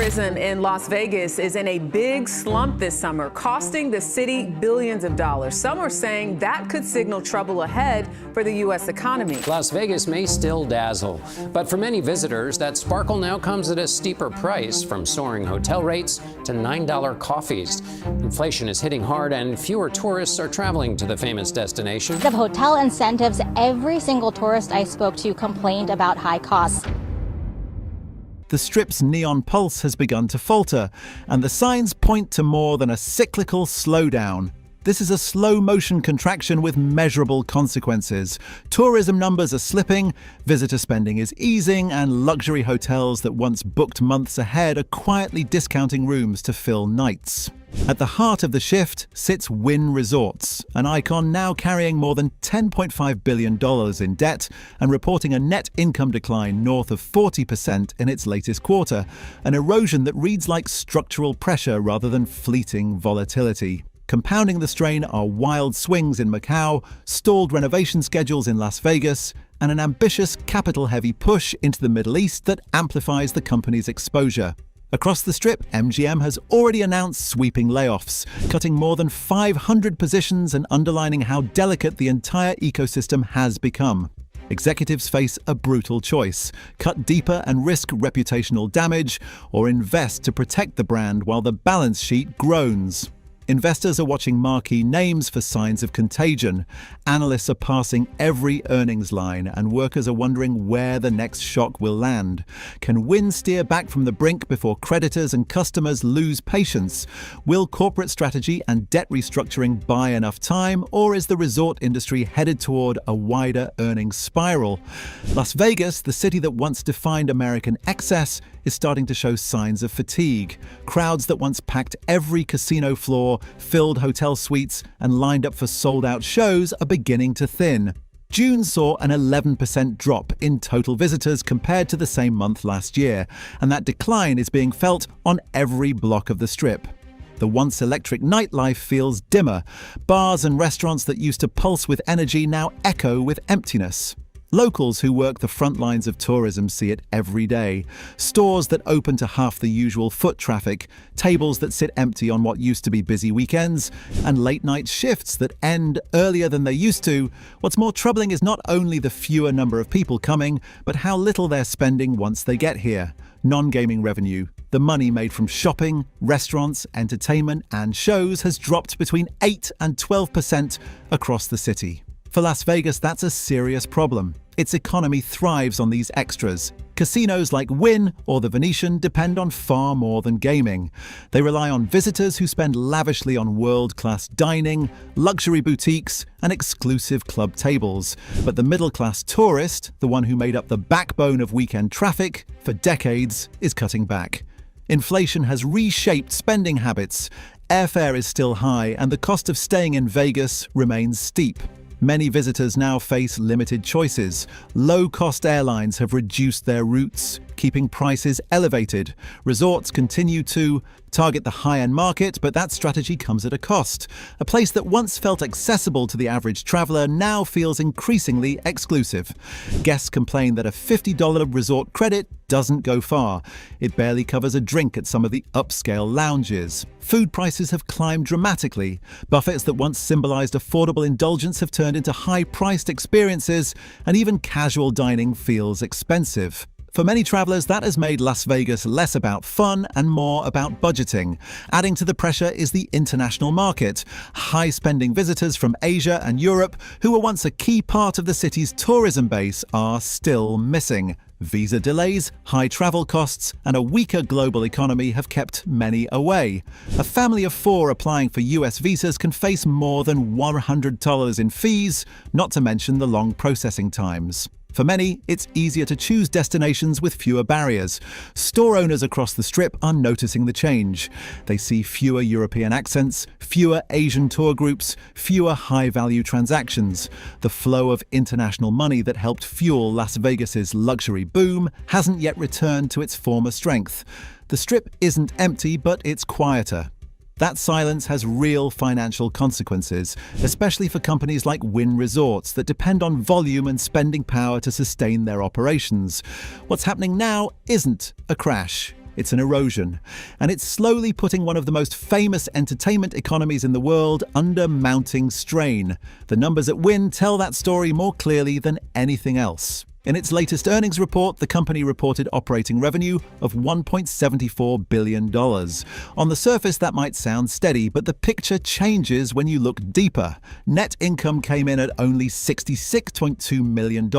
Tourism in Las Vegas is in a big slump this summer, costing the city billions of dollars. Some are saying that could signal trouble ahead for the U.S. economy. Las Vegas may still dazzle, but for many visitors, that sparkle now comes at a steeper price, from soaring hotel rates to $9 coffees. Inflation is hitting hard, and fewer tourists are traveling to the famous destination. Of hotel incentives, every single tourist I spoke to complained about high costs. The Strip's neon pulse has begun to falter, and the signs point to more than a cyclical slowdown. This is a slow-motion contraction with measurable consequences. Tourism numbers are slipping, visitor spending is easing, and luxury hotels that once booked months ahead are quietly discounting rooms to fill nights. At the heart of the shift sits Wynn Resorts, an icon now carrying more than $10.5 billion in debt and reporting a net income decline north of 40% in its latest quarter, an erosion that reads like structural pressure rather than fleeting volatility. Compounding the strain are wild swings in Macau, stalled renovation schedules in Las Vegas, and an ambitious capital-heavy push into the Middle East that amplifies the company's exposure. Across the Strip, MGM has already announced sweeping layoffs, cutting more than 500 positions and underlining how delicate the entire ecosystem has become. Executives face a brutal choice: cut deeper and risk reputational damage, or invest to protect the brand while the balance sheet groans. Investors are watching marquee names for signs of contagion. Analysts are passing every earnings line, and workers are wondering where the next shock will land. Can Wynn steer back from the brink before creditors and customers lose patience? Will corporate strategy and debt restructuring buy enough time, or is the resort industry headed toward a wider earnings spiral? Las Vegas, the city that once defined American excess, is starting to show signs of fatigue. Crowds that once packed every casino floor, filled hotel suites, and lined up for sold-out shows are beginning to thin. June saw an 11% drop in total visitors compared to the same month last year, and that decline is being felt on every block of the Strip. The once electric nightlife feels dimmer. Bars and restaurants that used to pulse with energy now echo with emptiness. Locals who work the front lines of tourism see it every day. Stores that open to half the usual foot traffic, tables that sit empty on what used to be busy weekends, and late-night shifts that end earlier than they used to. What's more troubling is not only the fewer number of people coming, but how little they're spending once they get here. Non-gaming revenue, the money made from shopping, restaurants, entertainment, and shows, has dropped between 8 and 12% across the city. For Las Vegas, that's a serious problem. Its economy thrives on these extras. Casinos like Wynn or the Venetian depend on far more than gaming. They rely on visitors who spend lavishly on world-class dining, luxury boutiques, and exclusive club tables. But the middle-class tourist, the one who made up the backbone of weekend traffic for decades, is cutting back. Inflation has reshaped spending habits. Airfare is still high, and the cost of staying in Vegas remains steep. Many visitors now face limited choices. Low-cost airlines have reduced their routes, keeping prices elevated. Resorts continue to target the high-end market, but that strategy comes at a cost. A place that once felt accessible to the average traveler now feels increasingly exclusive. Guests complain that a $50 resort credit doesn't go far. It barely covers a drink at some of the upscale lounges. Food prices have climbed dramatically. Buffets that once symbolized affordable indulgence have turned into high-priced experiences, and even casual dining feels expensive. For many travelers, that has made Las Vegas less about fun and more about budgeting. Adding to the pressure is the international market. High-spending visitors from Asia and Europe, who were once a key part of the city's tourism base, are still missing. Visa delays, high travel costs, and a weaker global economy have kept many away. A family of 4 applying for US visas can face more than $100 in fees, not to mention the long processing times. For many, it's easier to choose destinations with fewer barriers. Store owners across the Strip are noticing the change. They see fewer European accents, fewer Asian tour groups, fewer high-value transactions. The flow of international money that helped fuel Las Vegas's luxury boom hasn't yet returned to its former strength. The Strip isn't empty, but it's quieter. That silence has real financial consequences, especially for companies like Wynn Resorts that depend on volume and spending power to sustain their operations. What's happening now isn't a crash. It's an erosion, and it's slowly putting one of the most famous entertainment economies in the world under mounting strain. The numbers at Wynn tell that story more clearly than anything else. In its latest earnings report, the company reported operating revenue of $1.74 billion. On the surface, that might sound steady, but the picture changes when you look deeper. Net income came in at only $66.2 million,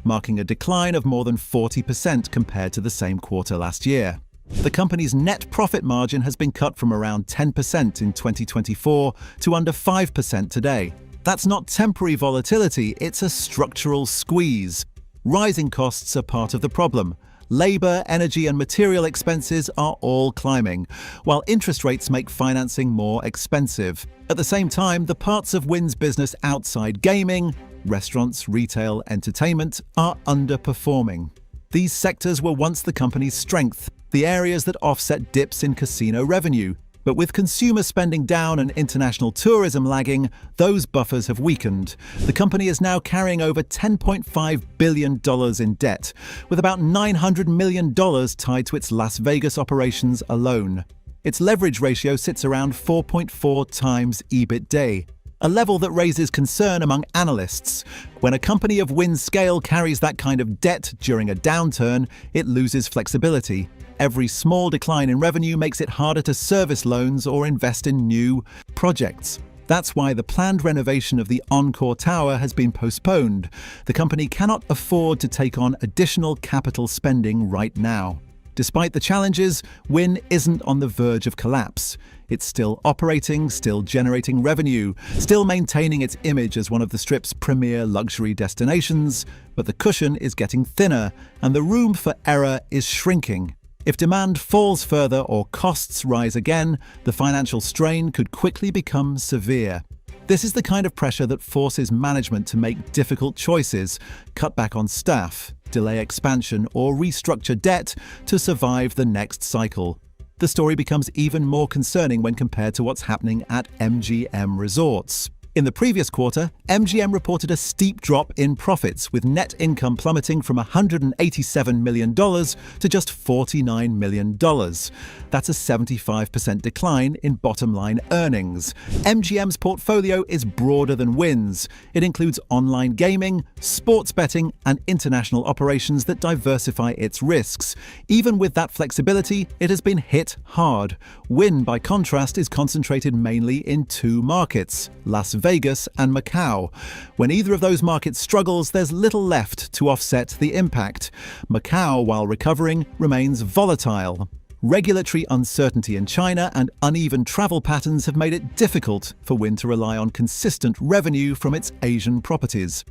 marking a decline of more than 40% compared to the same quarter last year. The company's net profit margin has been cut from around 10% in 2024 to under 5% today. That's not temporary volatility, it's a structural squeeze. Rising costs are part of the problem. Labor, energy, and material expenses are all climbing, while interest rates make financing more expensive. At the same time, the parts of Wynn's business outside gaming, restaurants, retail, entertainment, are underperforming. These sectors were once the company's strength, the areas that offset dips in casino revenue. But with consumer spending down and international tourism lagging, those buffers have weakened. The company is now carrying over $10.5 billion in debt, with about $900 million tied to its Las Vegas operations alone. Its leverage ratio sits around 4.4 times EBITDA, a level that raises concern among analysts. When a company of Wynn's scale carries that kind of debt during a downturn, it loses flexibility. Every small decline in revenue makes it harder to service loans or invest in new projects. That's why the planned renovation of the Encore Tower has been postponed. The company cannot afford to take on additional capital spending right now. Despite the challenges, Wynn isn't on the verge of collapse. It's still operating, still generating revenue, still maintaining its image as one of the Strip's premier luxury destinations, but the cushion is getting thinner and the room for error is shrinking. If demand falls further or costs rise again, the financial strain could quickly become severe. This is the kind of pressure that forces management to make difficult choices, cut back on staff, delay expansion, or restructure debt to survive the next cycle. The story becomes even more concerning when compared to what's happening at MGM Resorts. In the previous quarter, MGM reported a steep drop in profits, with net income plummeting from $187 million to just $49 million. That's a 75% decline in bottom-line earnings. MGM's portfolio is broader than Wynn's. It includes online gaming, sports betting, and international operations that diversify its risks. Even with that flexibility, it has been hit hard. Wynn, by contrast, is concentrated mainly in two markets: Las Vegas and Macau. When either of those markets struggles, there's little left to offset the impact. Macau, while recovering, remains volatile. Regulatory uncertainty in China and uneven travel patterns have made it difficult for Wynn to rely on consistent revenue from its Asian properties.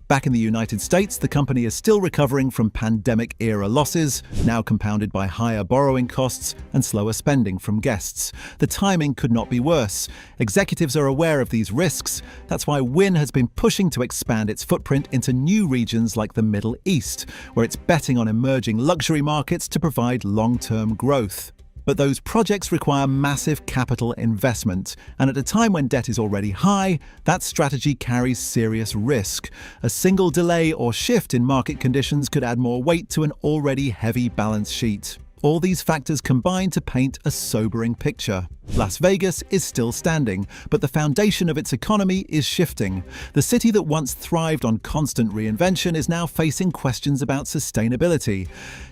Back in the United States, the company is still recovering from pandemic-era losses, now compounded by higher borrowing costs and slower spending from guests. The timing could not be worse. Executives are aware of these risks. That's why Wynn has been pushing to expand its footprint into new regions like the Middle East, where it's betting on emerging luxury markets to provide long-term growth. But those projects require massive capital investment, and at a time when debt is already high, that strategy carries serious risk. A single delay or shift in market conditions could add more weight to an already heavy balance sheet. All these factors combine to paint a sobering picture. Las Vegas is still standing, but the foundation of its economy is shifting. The city that once thrived on constant reinvention is now facing questions about sustainability.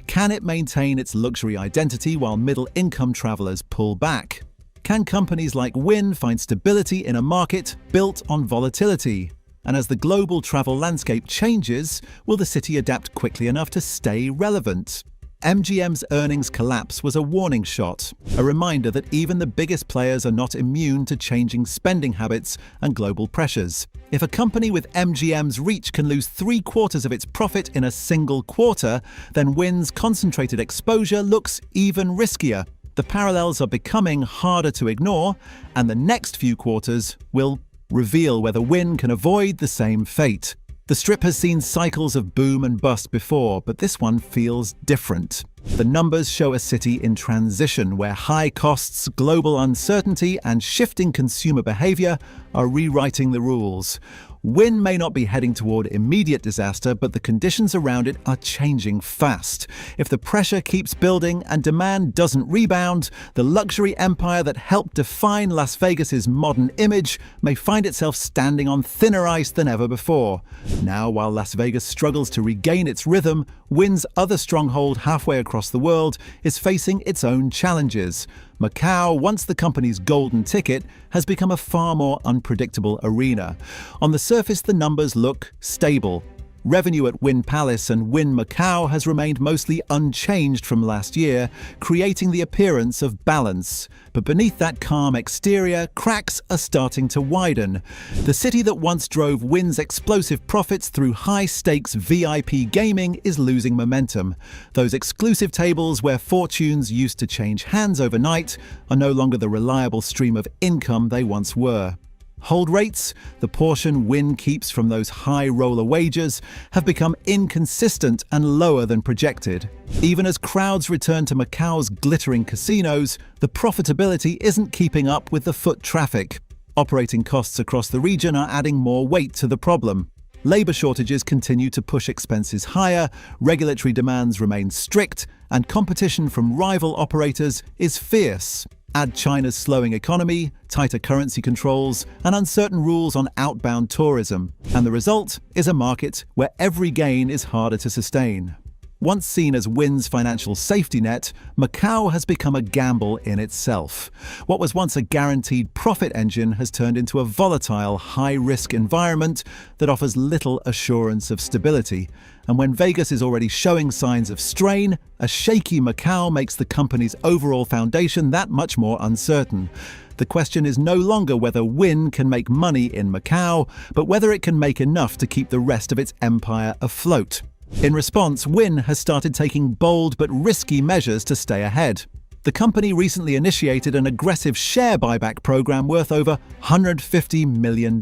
Can it maintain its luxury identity while middle-income travelers pull back? Can companies like Wynn find stability in a market built on volatility? And as the global travel landscape changes, will the city adapt quickly enough to stay relevant? MGM's earnings collapse was a warning shot, a reminder that even the biggest players are not immune to changing spending habits and global pressures. If a company with MGM's reach can lose 3/4 of its profit in a single quarter, then Wynn's concentrated exposure looks even riskier. The parallels are becoming harder to ignore, and the next few quarters will reveal whether Wynn can avoid the same fate. The Strip has seen cycles of boom and bust before, but this one feels different. The numbers show a city in transition where high costs, global uncertainty, and shifting consumer behavior are rewriting the rules. Wynn may not be heading toward immediate disaster, but the conditions around it are changing fast. If the pressure keeps building and demand doesn't rebound, the luxury empire that helped define Las Vegas's modern image may find itself standing on thinner ice than ever before. Now, while Las Vegas struggles to regain its rhythm, Wynn's other stronghold halfway across the world is facing its own challenges. Macau, once the company's golden ticket, has become a far more unpredictable arena. On the surface, the numbers look stable. Revenue at Wynn Palace and Wynn Macau has remained mostly unchanged from last year, creating the appearance of balance. But beneath that calm exterior, cracks are starting to widen. The city that once drove Wynn's explosive profits through high-stakes VIP gaming is losing momentum. Those exclusive tables where fortunes used to change hands overnight are no longer the reliable stream of income they once were. Hold rates, the portion Wynn keeps from those high roller wagers, have become inconsistent and lower than projected. Even as crowds return to Macau's glittering casinos, the profitability isn't keeping up with the foot traffic. Operating costs across the region are adding more weight to the problem. Labor shortages continue to push expenses higher, regulatory demands remain strict, and competition from rival operators is fierce. Add China's slowing economy, tighter currency controls, and uncertain rules on outbound tourism, and the result is a market where every gain is harder to sustain. Once seen as Wynn's financial safety net, Macau has become a gamble in itself. What was once a guaranteed profit engine has turned into a volatile, high-risk environment that offers little assurance of stability. And when Vegas is already showing signs of strain, a shaky Macau makes the company's overall foundation that much more uncertain. The question is no longer whether Wynn can make money in Macau, but whether it can make enough to keep the rest of its empire afloat. In response, Wynn has started taking bold but risky measures to stay ahead. The company recently initiated an aggressive share buyback program worth over $150 million.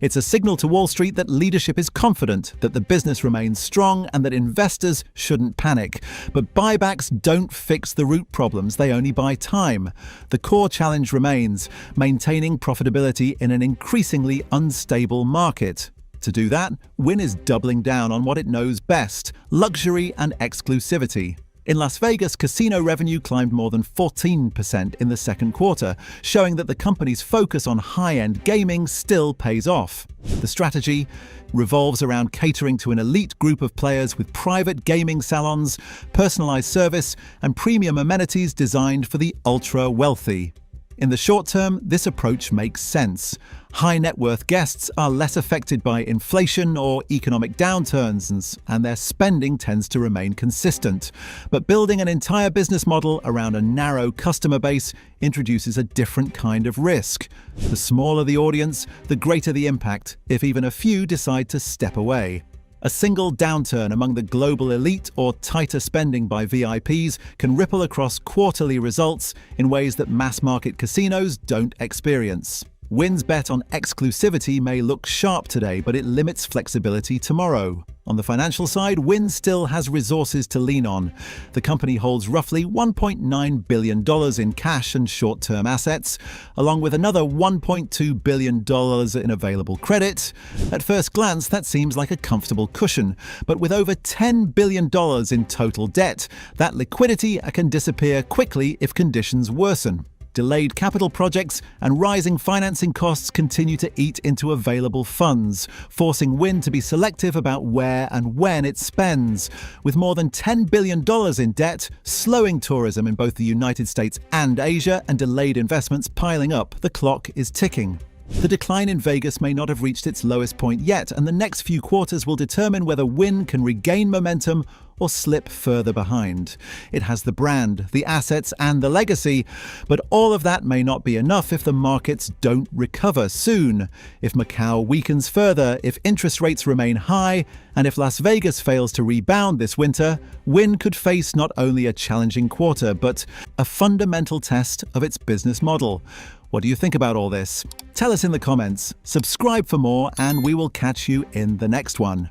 It's a signal to Wall Street that leadership is confident, that the business remains strong, and that investors shouldn't panic. But buybacks don't fix the root problems, they only buy time. The core challenge remains maintaining profitability in an increasingly unstable market. To do that, Wynn is doubling down on what it knows best: luxury and exclusivity. In Las Vegas, casino revenue climbed more than 14% in the second quarter, showing that the company's focus on high-end gaming still pays off. The strategy revolves around catering to an elite group of players with private gaming salons, personalized service, and premium amenities designed for the ultra-wealthy. In the short term, this approach makes sense. High net worth guests are less affected by inflation or economic downturns, and their spending tends to remain consistent. But building an entire business model around a narrow customer base introduces a different kind of risk. The smaller the audience, the greater the impact, if even a few decide to step away. A single downturn among the global elite or tighter spending by VIPs can ripple across quarterly results in ways that mass-market casinos don't experience. Wynn's bet on exclusivity may look sharp today, but it limits flexibility tomorrow. On the financial side, Wynn still has resources to lean on. The company holds roughly $1.9 billion in cash and short-term assets, along with another $1.2 billion in available credit. At first glance, that seems like a comfortable cushion, but with over $10 billion in total debt, that liquidity can disappear quickly if conditions worsen. Delayed capital projects and rising financing costs continue to eat into available funds, forcing Wynn to be selective about where and when it spends. With more than $10 billion in debt, slowing tourism in both the United States and Asia, and delayed investments piling up, the clock is ticking. The decline in Vegas may not have reached its lowest point yet, and the next few quarters will determine whether Wynn can regain momentum or slip further behind. It has the brand, the assets, and the legacy, but all of that may not be enough if the markets don't recover soon. If Macau weakens further, if interest rates remain high, and if Las Vegas fails to rebound this winter, Wynn could face not only a challenging quarter, but a fundamental test of its business model. What do you think about all this? Tell us in the comments, subscribe for more, and we will catch you in the next one.